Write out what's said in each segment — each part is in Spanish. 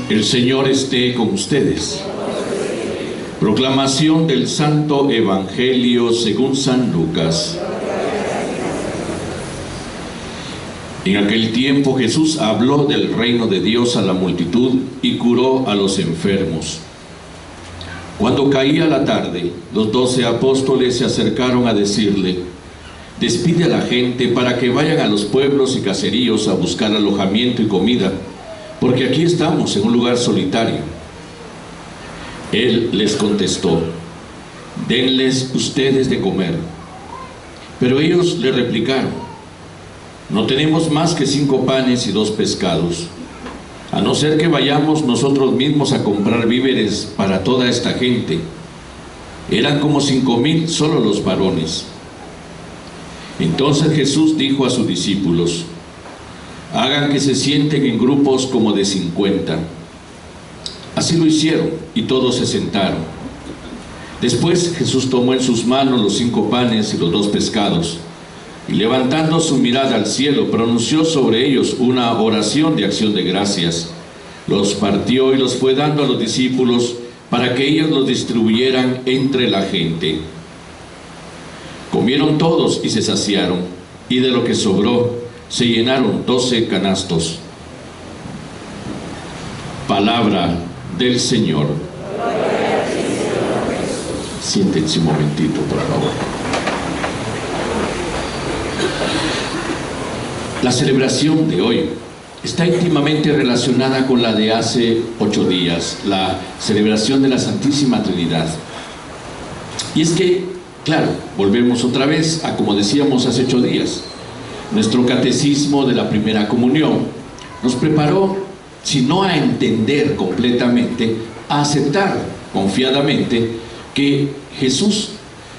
El Señor esté con ustedes. Proclamación del Santo Evangelio según San Lucas. En aquel tiempo Jesús habló del reino de Dios a la multitud y curó a los enfermos. Cuando caía la tarde, los 12 apóstoles se acercaron a decirle: despide a la gente para que vayan a los pueblos y caseríos a buscar alojamiento y comida, porque aquí estamos en un lugar solitario. Él les contestó: denles ustedes de comer. Pero ellos le replicaron: no tenemos más que 5 panes y 2 pescados, a no ser que vayamos nosotros mismos a comprar víveres para toda esta gente. Eran como 5,000 solo los varones. Entonces Jesús dijo a sus discípulos: hagan que se sienten en grupos como de 50. Así lo hicieron y todos se sentaron. Después Jesús tomó en sus manos los 5 panes y los 2 pescados, y levantando su mirada al cielo, pronunció sobre ellos una oración de acción de gracias. Los partió y los fue dando a los discípulos para que ellos los distribuyeran entre la gente. Comieron todos y se saciaron, y de lo que sobró se llenaron 12 canastos. Palabra del Señor. Siéntense un momentito, por favor. La celebración de hoy está íntimamente relacionada con la de hace 8 días, la celebración de la Santísima Trinidad. Y es que, claro, volvemos otra vez a como decíamos hace 8 días. Nuestro catecismo de la primera comunión nos preparó, si no a entender completamente, a aceptar confiadamente que Jesús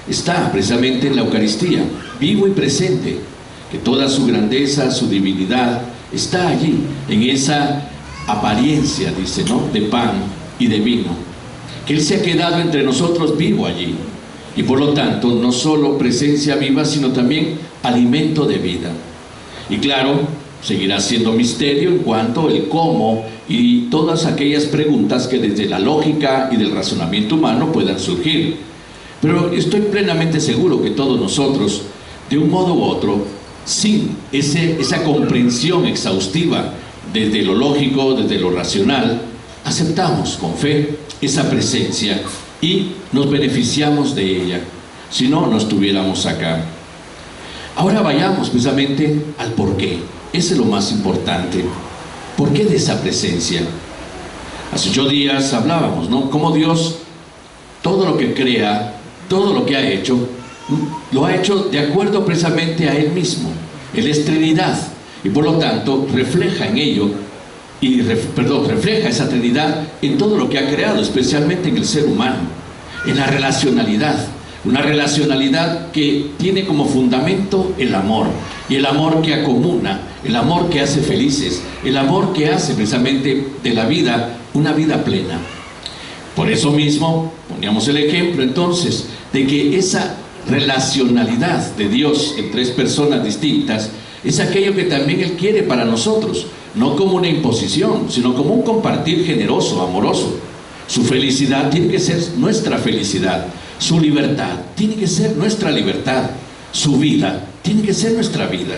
está precisamente en la Eucaristía, vivo y presente, que toda su grandeza, su divinidad está allí, en esa apariencia, dice, ¿no?, de pan y de vino, que Él se ha quedado entre nosotros vivo allí, y por lo tanto no solo presencia viva, sino también alimento de vida. Y claro, seguirá siendo misterio en cuanto el cómo y todas aquellas preguntas que desde la lógica y del razonamiento humano puedan surgir. Pero estoy plenamente seguro que todos nosotros, de un modo u otro, sin esa comprensión exhaustiva desde lo lógico, desde lo racional, aceptamos con fe esa presencia y nos beneficiamos de ella. Si no, no estuviéramos acá. Ahora vayamos precisamente al porqué. Ese es lo más importante. ¿Por qué de esa presencia? Hace 8 días hablábamos, ¿no?, cómo Dios, todo lo que crea, todo lo que ha hecho, lo ha hecho de acuerdo precisamente a Él mismo. Él es Trinidad y por lo tanto refleja en ello, refleja esa Trinidad en todo lo que ha creado, especialmente en el ser humano, en la relacionalidad. Una relacionalidad que tiene como fundamento el amor, y el amor que acomuna, el amor que hace felices, el amor que hace precisamente de la vida una vida plena. Por eso mismo poníamos el ejemplo entonces de que esa relacionalidad de Dios en 3 personas distintas es aquello que también Él quiere para nosotros, no como una imposición, sino como un compartir generoso, amoroso. Su felicidad tiene que ser nuestra felicidad, su libertad tiene que ser nuestra libertad, su vida tiene que ser nuestra vida.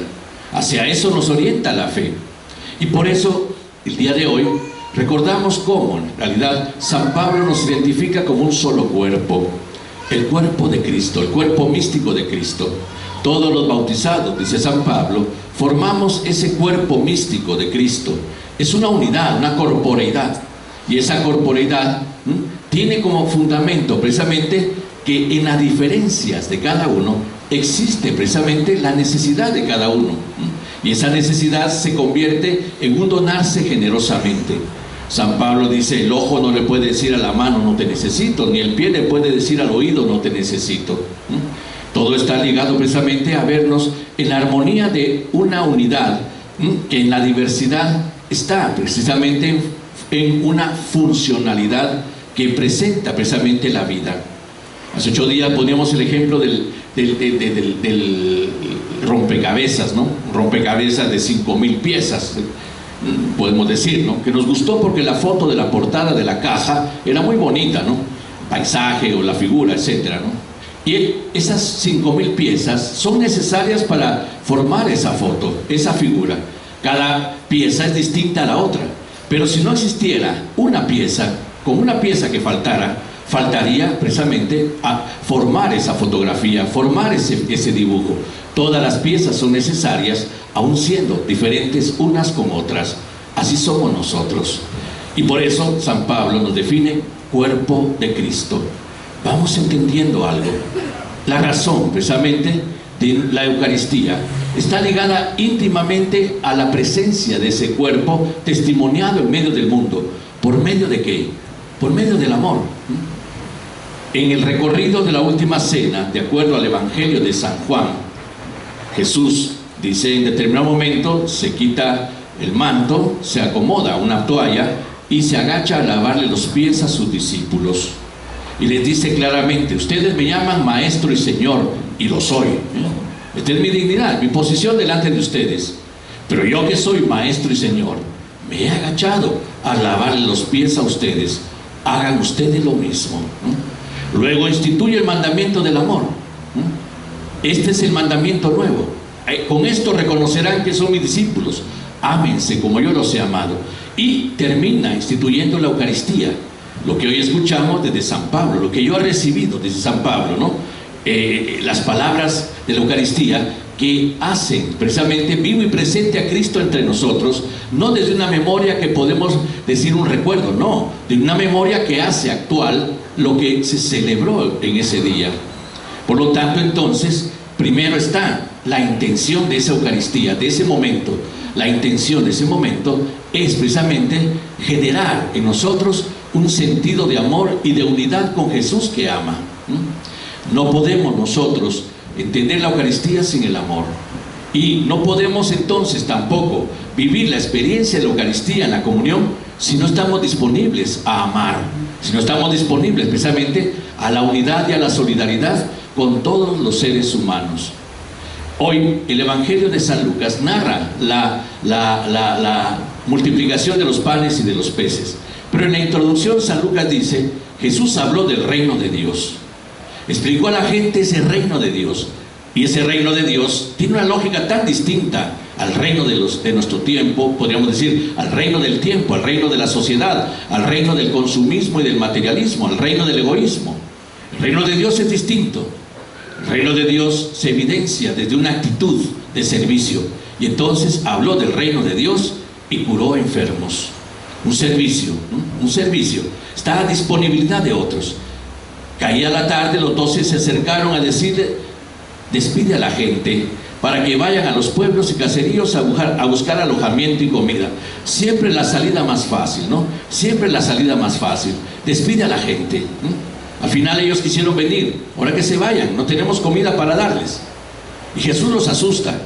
Hacia eso nos orienta la fe. Y por eso el día de hoy recordamos cómo en realidad San Pablo nos identifica como un solo cuerpo, el cuerpo de Cristo, el cuerpo místico de Cristo. Todos los bautizados, dice San Pablo, formamos ese cuerpo místico de Cristo. Es una unidad, una corporeidad. Y esa corporeidad tiene como fundamento precisamente que en las diferencias de cada uno existe precisamente la necesidad de cada uno. Y esa necesidad se convierte en un donarse generosamente. San Pablo dice: el ojo no le puede decir a la mano no te necesito, ni el pie le puede decir al oído no te necesito. Todo está ligado precisamente a vernos en la armonía de una unidad que en la diversidad está precisamente en una funcionalidad que presenta precisamente la vida. Hace 8 días poníamos el ejemplo del rompecabezas, ¿no? Un rompecabezas de 5,000 piezas. podemos decir, ¿no?, que nos gustó porque la foto de la portada de la caja era muy bonita, ¿no?, paisaje o la figura, etcétera, ¿no? Y esas 5.000 piezas son necesarias para formar esa foto, esa figura. Cada pieza es distinta a la otra, pero si no existiera una pieza, con una pieza que faltaría precisamente a formar esa fotografía, formar ese dibujo. Todas las piezas son necesarias, aun siendo diferentes unas con otras. Así somos nosotros. Y por eso San Pablo nos define cuerpo de Cristo. Vamos entendiendo algo. La razón, precisamente, de la Eucaristía está ligada íntimamente a la presencia de ese cuerpo testimoniado en medio del mundo. ¿Por medio de qué? Por medio del amor. En el recorrido de la última cena, de acuerdo al Evangelio de San Juan, Jesús dice, en determinado momento se quita el manto, se acomoda una toalla y se agacha a lavarle los pies a sus discípulos. Y les dice claramente: ustedes me llaman maestro y señor, y lo soy. Esta es mi dignidad, mi posición delante de ustedes. Pero yo, que soy maestro y señor, me he agachado a lavarle los pies a ustedes. Hagan ustedes lo mismo. Luego instituye el mandamiento del amor. Este es el mandamiento nuevo. Con esto reconocerán que son mis discípulos. Ámense como yo los he amado. Y termina instituyendo la Eucaristía. Lo que hoy escuchamos desde San Pablo, lo que yo he recibido desde San Pablo, ¿no? Las palabras de la Eucaristía que hacen precisamente vivo y presente a Cristo entre nosotros, no desde una memoria que podemos decir un recuerdo, no, de una memoria que hace actual lo que se celebró en ese día. Por lo tanto, entonces, primero está la intención de esa Eucaristía, de ese momento. La intención de ese momento es precisamente generar en nosotros un sentido de amor y de unidad con Jesús que ama. No podemos nosotros entender la Eucaristía sin el amor. Y no podemos entonces tampoco vivir la experiencia de la Eucaristía en la comunión si no estamos disponibles a amar, si no estamos disponibles precisamente a la unidad y a la solidaridad con todos los seres humanos. Hoy el Evangelio de San Lucas narra la multiplicación de los panes y de los peces. Pero en la introducción San Lucas dice: Jesús habló del reino de Dios. Explicó a la gente ese reino de Dios. Y ese reino de Dios tiene una lógica tan distinta al reino de nuestro tiempo, podríamos decir, al reino del tiempo, al reino de la sociedad, al reino del consumismo y del materialismo, al reino del egoísmo. El reino de Dios es distinto. El reino de Dios se evidencia desde una actitud de servicio. Y entonces habló del reino de Dios y curó enfermos. Un servicio, ¿no? Un servicio. Está a disponibilidad de otros. Caía la tarde, los 12 se acercaron a decirle: despide a la gente para que vayan a los pueblos y caseríos a buscar alojamiento y comida. Siempre la salida más fácil, ¿no? Siempre la salida más fácil. Despide a la gente, ¿no? Al final ellos quisieron venir. Ahora que se vayan, no tenemos comida para darles. Y Jesús los asusta: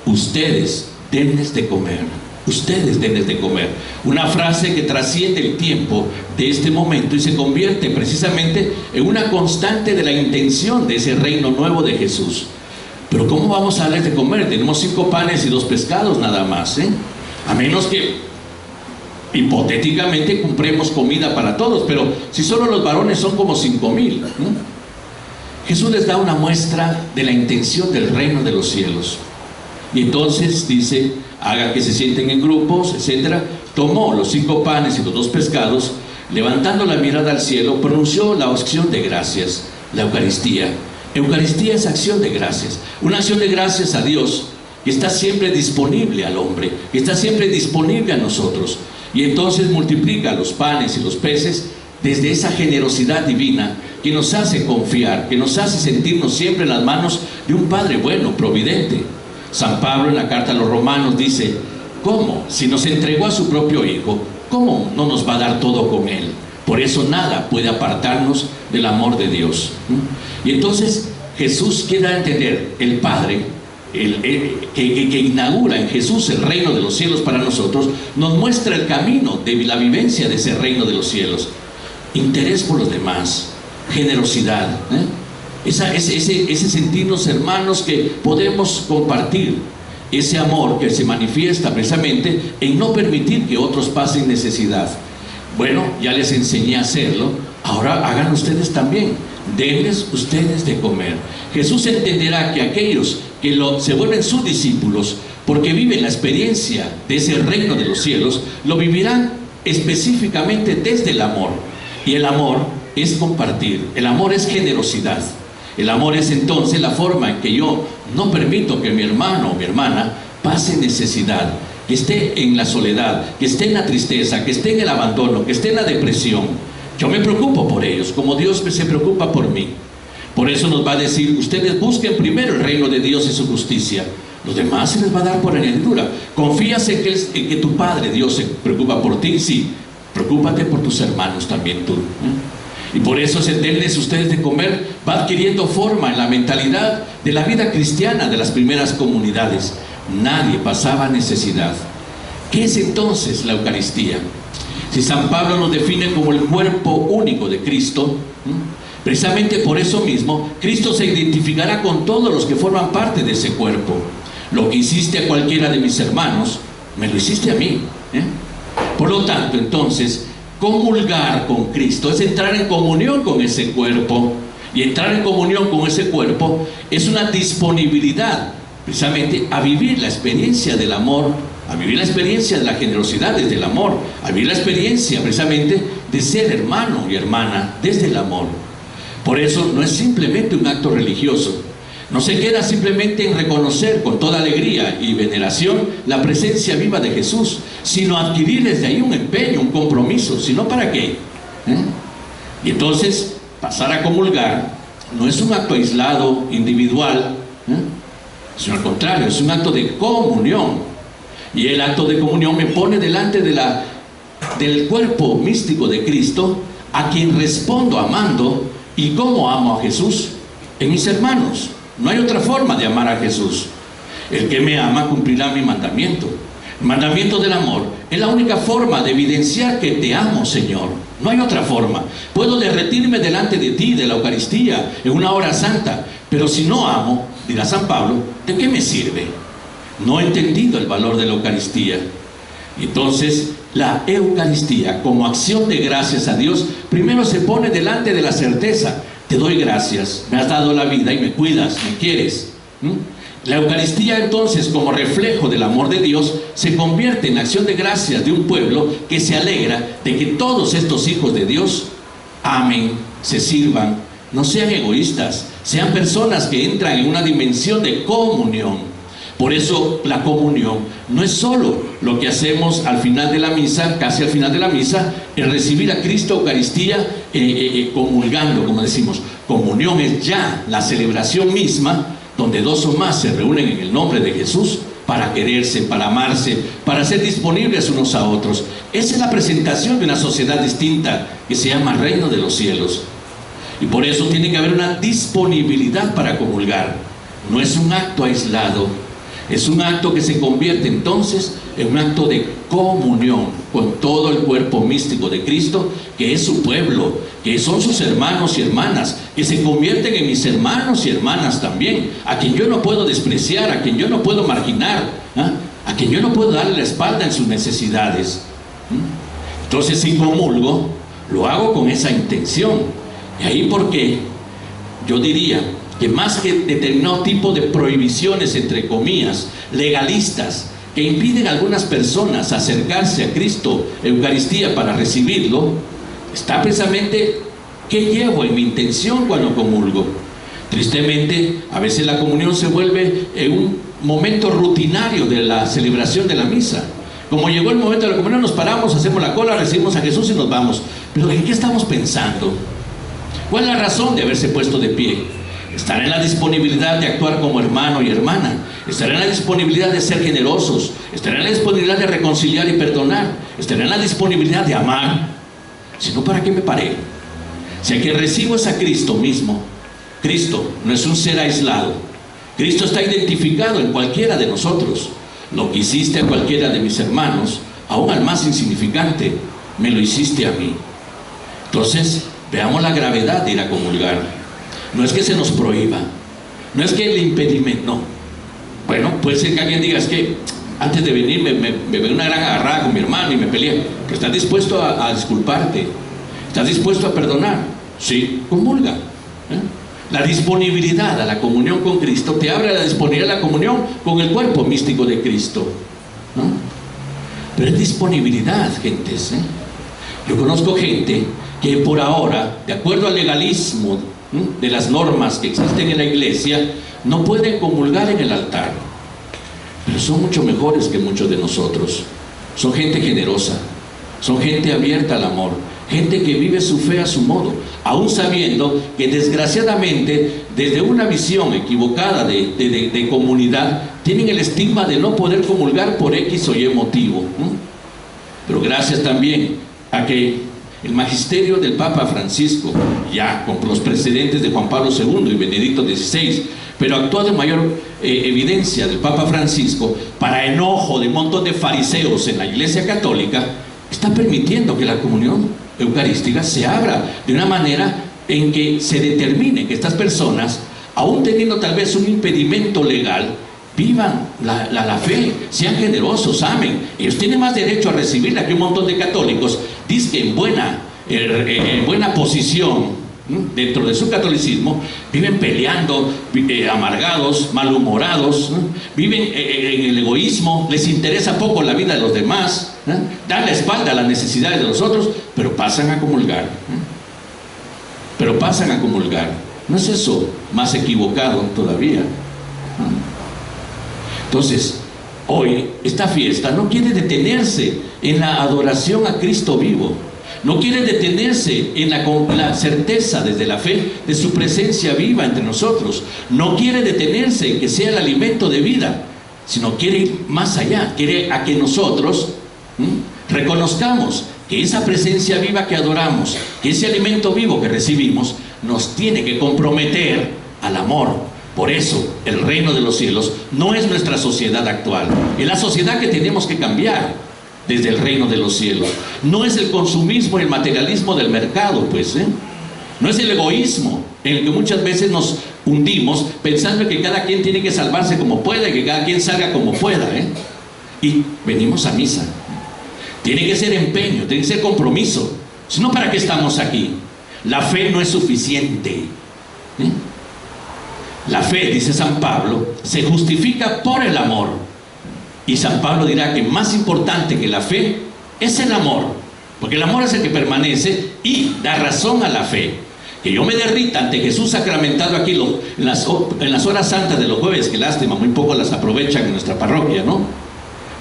ustedes denles de comer. Ustedes denles de comer. Una frase que trasciende el tiempo de este momento y se convierte precisamente en una constante de la intención de ese reino nuevo de Jesús. Pero ¿cómo vamos a darles de comer? Tenemos 5 panes y 2 pescados nada más, ¿eh? A menos que hipotéticamente compremos comida para todos, pero si solo los varones son como 5.000, ¿no? Jesús les da una muestra de la intención del reino de los cielos. Y entonces dice: haga que se sienten en grupos, etc. Tomó los 5 panes y los 2 pescados, levantando la mirada al cielo, pronunció la acción de gracias, la Eucaristía. Eucaristía es acción de gracias, una acción de gracias a Dios que está siempre disponible al hombre, que está siempre disponible a nosotros. Y entonces multiplica los panes y los peces desde esa generosidad divina que nos hace confiar, que nos hace sentirnos siempre en las manos de un Padre bueno, providente. San Pablo en la carta a los Romanos dice: ¿cómo? Si nos entregó a su propio Hijo, ¿cómo no nos va a dar todo con Él? Por eso nada puede apartarnos del amor de Dios. Y entonces Jesús quiere dar a entender, el Padre, que inaugura en Jesús el reino de los cielos para nosotros, nos muestra el camino de la vivencia de ese reino de los cielos. Interés por los demás, generosidad, ese sentirnos hermanos que podemos compartir. ese amor que se manifiesta precisamente en no permitir que otros pasen necesidad. Bueno, ya les enseñé a hacerlo, ahora hagan ustedes también, denles ustedes de comer. Jesús entenderá que aquellos que se vuelven sus discípulos, porque viven la experiencia de ese reino de los cielos, lo vivirán específicamente desde el amor. Y el amor es compartir, el amor es generosidad. El amor es entonces la forma en que yo no permito que mi hermano o mi hermana pase necesidad, que esté en la soledad, que esté en la tristeza, que esté en el abandono, que esté en la depresión. Yo me preocupo por ellos, como Dios se preocupa por mí. Por eso nos va a decir, ustedes busquen primero el reino de Dios y su justicia. Los demás se les va a dar por añadidura. ¿Confías en que tu Padre Dios se preocupa por ti? Sí, preocúpate por tus hermanos también tú. Y por eso denles ustedes de comer va adquiriendo forma en la mentalidad de la vida cristiana de las primeras comunidades. Nadie pasaba necesidad. ¿Qué es entonces la Eucaristía? Si San Pablo nos define como el cuerpo único de Cristo, precisamente por eso mismo, Cristo se identificará con todos los que forman parte de ese cuerpo. Lo que hiciste a cualquiera de mis hermanos, me lo hiciste a mí. Por lo tanto, entonces, comulgar con Cristo es entrar en comunión con ese cuerpo. Y entrar en comunión con ese cuerpo es una disponibilidad precisamente a vivir la experiencia del amor, a vivir la experiencia de la generosidad desde el amor, a vivir la experiencia precisamente de ser hermano y hermana desde el amor. Por eso no es simplemente un acto religioso, no se queda simplemente en reconocer con toda alegría y veneración la presencia viva de Jesús, sino adquirir desde ahí un empeño, un compromiso. ¿Sino para qué? Y entonces pasar a comulgar no es un acto aislado, individual, sino al contrario, es un acto de comunión. Y el acto de comunión me pone delante del cuerpo místico de Cristo, a quien respondo amando. ¿Y cómo amo a Jesús? En mis hermanos. No hay otra forma de amar a Jesús. El que me ama cumplirá mi mandamiento. El mandamiento del amor es la única forma de evidenciar que te amo, Señor. No hay otra forma. Puedo derretirme delante de ti, de la Eucaristía, en una hora santa, pero si no amo, dirá San Pablo, ¿de qué me sirve? No he entendido el valor de la Eucaristía. Entonces, la Eucaristía, como acción de gracias a Dios, primero se pone delante de la certeza: te doy gracias, me has dado la vida y me cuidas, me quieres. La Eucaristía entonces, como reflejo del amor de Dios, se convierte en acción de gracias de un pueblo que se alegra de que todos estos hijos de Dios amen, se sirvan, no sean egoístas, sean personas que entran en una dimensión de comunión. Por eso la comunión no es solo lo que hacemos al final de la misa, casi al final de la misa, el recibir a Cristo Eucaristía comulgando, como decimos. Comunión es ya la celebración misma, donde dos o más se reúnen en el nombre de Jesús para quererse, para amarse, para ser disponibles unos a otros. Esa es la presentación de una sociedad distinta que se llama Reino de los Cielos. Y por eso tiene que haber una disponibilidad para comulgar. No es un acto aislado, es un acto que se convierte entonces en un acto de comunión con todo el cuerpo místico de Cristo, que es su pueblo, que son sus hermanos y hermanas, que se convierten en mis hermanos y hermanas también, a quien yo no puedo despreciar, a quien yo no puedo marginar, a quien yo no puedo darle la espalda en sus necesidades. Entonces, si comulgo, lo hago con esa intención. Y ahí, porque yo diría que más que determinado tipo de prohibiciones, entre comillas, legalistas, que impiden a algunas personas acercarse a Cristo Eucaristía para recibirlo, está precisamente qué llevo en mi intención cuando comulgo. Tristemente, a veces la comunión se vuelve un momento rutinario de la celebración de la misa. Como llegó el momento de la comunión, nos paramos, hacemos la cola, recibimos a Jesús y nos vamos. Pero ¿en qué estamos pensando? ¿Cuál es la razón de haberse puesto de pie? Estar en la disponibilidad de actuar como hermano y hermana, estar en la disponibilidad de ser generosos, estar en la disponibilidad de reconciliar y perdonar, estar en la disponibilidad de amar. Si no, ¿para qué me paré? Si a quien recibo es a Cristo mismo. Cristo no es un ser aislado. Cristo está identificado en cualquiera de nosotros. Lo que hiciste a cualquiera de mis hermanos, aún al más insignificante, me lo hiciste a mí. Entonces, veamos la gravedad de ir a comulgar. No es que se nos prohíba, no es que el impedimento, no. Bueno, puede ser que alguien diga, es que antes de venir me veo una gran agarrada con mi hermano y me peleé. Pero estás dispuesto a disculparte, estás dispuesto a perdonar. Sí, comulga. La disponibilidad a la comunión con Cristo te abre la disponibilidad a la comunión con el cuerpo místico de Cristo, ¿no? Pero es disponibilidad, gentes, ¿eh? Yo conozco gente que por ahora, de acuerdo al legalismo, ¿no?, de las normas que existen en la iglesia, no pueden comulgar en el altar. Pero son mucho mejores que muchos de nosotros. Son gente generosa, son gente abierta al amor, gente que vive su fe a su modo, aún sabiendo que desgraciadamente desde una visión equivocada de comunidad tienen el estigma de no poder comulgar por X o Y motivo, ¿no? Pero gracias también a que el magisterio del Papa Francisco, ya con los precedentes de Juan Pablo II y Benedicto XVI, pero actuado en mayor evidencia del Papa Francisco, para enojo de un montón de fariseos en la Iglesia Católica, está permitiendo que la comunión eucarística se abra de una manera en que se determine que estas personas, aún teniendo tal vez un impedimento legal, vivan la fe, sean generosos, amen. Ellos tienen más derecho a recibirla que un montón de católicos, dicen en buena posición, ¿no?, dentro de su catolicismo, viven peleando, amargados, malhumorados, ¿no?, viven en el egoísmo, les interesa poco la vida de los demás, ¿no?, dan la espalda a las necesidades de los otros, pero pasan a comulgar, ¿no?, pero pasan a comulgar. ¿No es eso más equivocado todavía? ¿No? Entonces, hoy esta fiesta no quiere detenerse en la adoración a Cristo vivo, no quiere detenerse en la certeza desde la fe de su presencia viva entre nosotros, no quiere detenerse en que sea el alimento de vida, sino quiere ir más allá, quiere a que nosotros reconozcamos que esa presencia viva que adoramos, que ese alimento vivo que recibimos, nos tiene que comprometer al amor. Por eso, el reino de los cielos no es nuestra sociedad actual, es la sociedad que tenemos que cambiar desde el reino de los cielos. No es el consumismo y el materialismo del mercado, pues, no es el egoísmo en el que muchas veces nos hundimos pensando que cada quien tiene que salvarse como pueda y que cada quien salga como pueda, y venimos a misa. Tiene que ser empeño, tiene que ser compromiso. Si no, ¿para qué estamos aquí? La fe no es suficiente, La fe, dice San Pablo, se justifica por el amor. Y San Pablo dirá que más importante que la fe es el amor, porque el amor es el que permanece y da razón a la fe. Que yo me derrita ante Jesús sacramentado aquí en las horas santas de los jueves, que lástima, muy poco las aprovechan en nuestra parroquia, ¿no?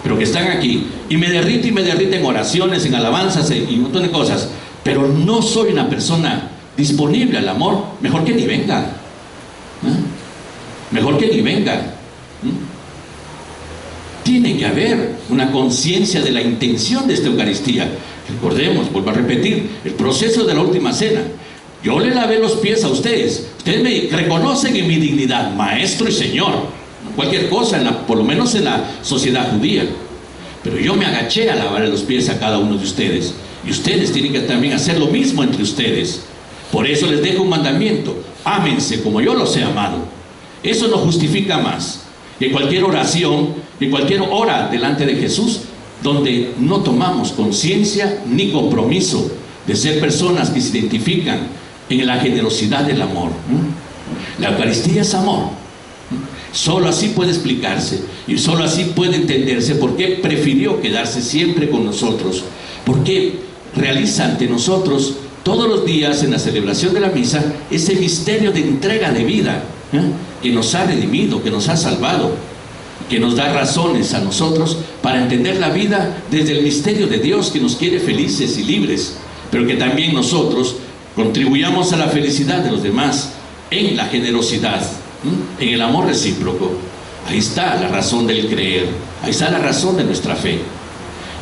Pero que están aquí, y me derrite en oraciones, en alabanzas y un montón de cosas, pero no soy una persona disponible al amor, mejor que ni venga. Mejor que ni venga. Tiene que haber una conciencia de la intención de esta Eucaristía. Recordemos, vuelvo a repetir, el proceso de la última cena. Yo le lavé los pies a ustedes. Ustedes me reconocen en mi dignidad, maestro y señor. No cualquier cosa, por lo menos en la sociedad judía. Pero yo me agaché a lavarle los pies a cada uno de ustedes. Y ustedes tienen que también hacer lo mismo entre ustedes. Por eso les dejo un mandamiento: ámense como yo los he amado. Eso nos justifica más que cualquier oración, que cualquier hora delante de Jesús, donde no tomamos conciencia ni compromiso de ser personas que se identifican en la generosidad del amor. La Eucaristía es amor. Solo así puede explicarse y solo así puede entenderse por qué prefirió quedarse siempre con nosotros, por qué realiza ante nosotros todos los días en la celebración de la misa ese misterio de entrega de vida, que nos ha redimido, que nos ha salvado, que nos da razones a nosotros para entender la vida desde el misterio de Dios, que nos quiere felices y libres, pero que también nosotros contribuyamos a la felicidad de los demás en la generosidad, en el amor recíproco. Ahí está la razón del creer, ahí está la razón de nuestra fe.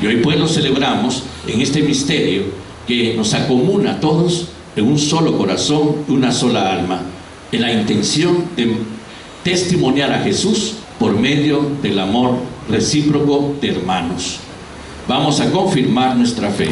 Y hoy pues lo celebramos en este misterio que nos acomuna a todos en un solo corazón, una sola alma, en la intención de testimoniar a Jesús por medio del amor recíproco de hermanos. Vamos a confirmar nuestra fe.